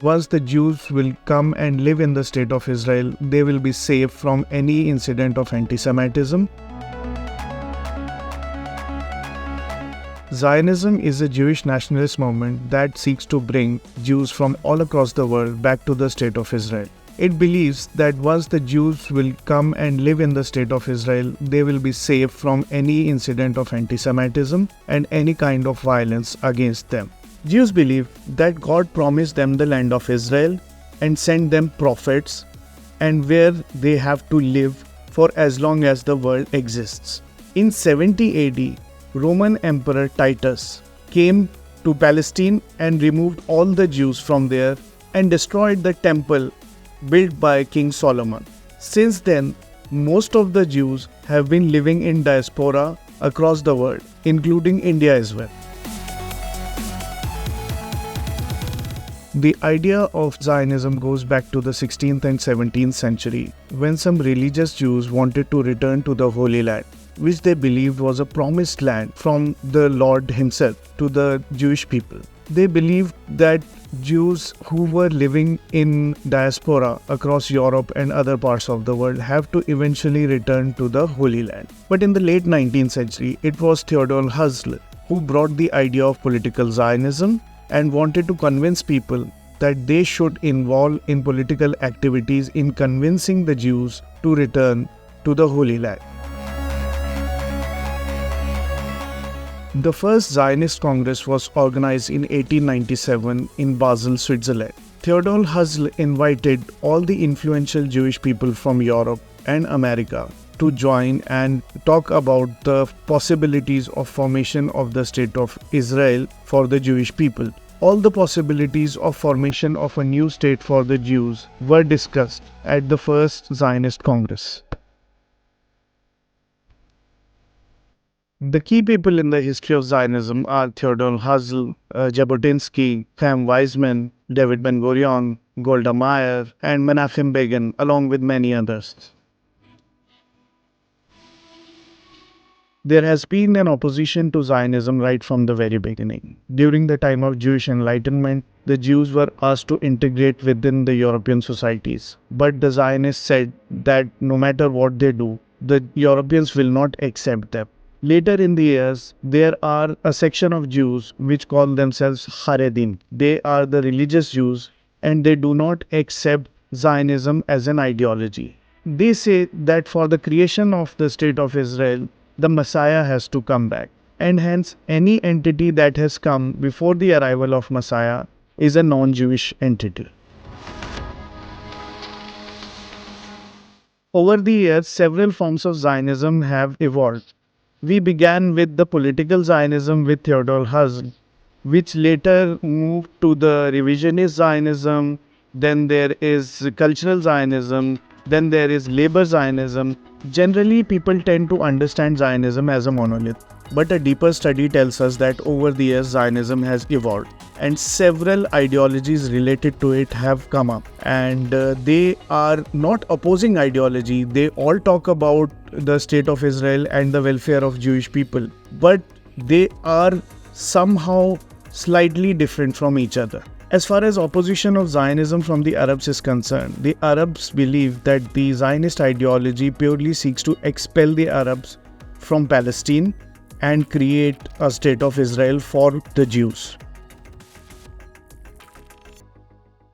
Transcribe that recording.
Once the Jews will come and live in the state of Israel, they will be safe from any incident of anti-Semitism. Zionism is a Jewish nationalist movement that seeks to bring Jews from all across the world back to the state of Israel. It believes that once the Jews will come and live in the state of Israel, they will be safe from any incident of anti-Semitism and any kind of violence against them. Jews believe that God promised them the land of Israel and sent them prophets and where they have to live for as long as the world exists. In 70 AD, Roman Emperor Titus came to Palestine and removed all the Jews from there and destroyed the temple built by King Solomon. Since then, most of the Jews have been living in diaspora across the world, including India as well. The idea of Zionism goes back to the 16th and 17th century, when some religious Jews wanted to return to the Holy Land, which they believed was a promised land from the Lord himself to the Jewish people. They believed that Jews who were living in diaspora across Europe and other parts of the world have to eventually return to the Holy Land. But in the late 19th century, it was Theodor Herzl who brought the idea of political Zionism and wanted to convince people that they should involve in political activities in convincing the Jews to return to the Holy Land. The first Zionist Congress was organized in 1897 in Basel, Switzerland. Theodor Herzl invited all the influential Jewish people from Europe and America to join and talk about the possibilities of formation of the state of Israel for the Jewish people. All the possibilities of formation of a new state for the Jews were discussed at the first Zionist Congress. The key people in the history of Zionism are Theodor Herzl, Jabotinsky, Chaim Weizmann, David Ben-Gurion, Golda Meir, and Menachem Begin, along with many others. There has been an opposition to Zionism right from the very beginning. During the time of Jewish Enlightenment, the Jews were asked to integrate within the European societies. But the Zionists said that no matter what they do, the Europeans will not accept them. Later in the years, there are a section of Jews which call themselves Haredim. They are the religious Jews and they do not accept Zionism as an ideology. They say that for the creation of the state of Israel, the Messiah has to come back. And hence, any entity that has come before the arrival of Messiah is a non-Jewish entity. Over the years, several forms of Zionism have evolved. We began with the political Zionism with Theodor Herzl, which later moved to the revisionist Zionism. Then there is cultural Zionism. Then there is labor Zionism. Generally, people tend to understand Zionism as a monolith. But a deeper study tells us that over the years, Zionism has evolved. And several ideologies related to it have come up. And they are not opposing ideology. They all talk about the state of Israel and the welfare of Jewish people. But they are somehow slightly different from each other. As far as opposition of Zionism from the Arabs is concerned, the Arabs believe that the Zionist ideology purely seeks to expel the Arabs from Palestine and create a state of Israel for the Jews.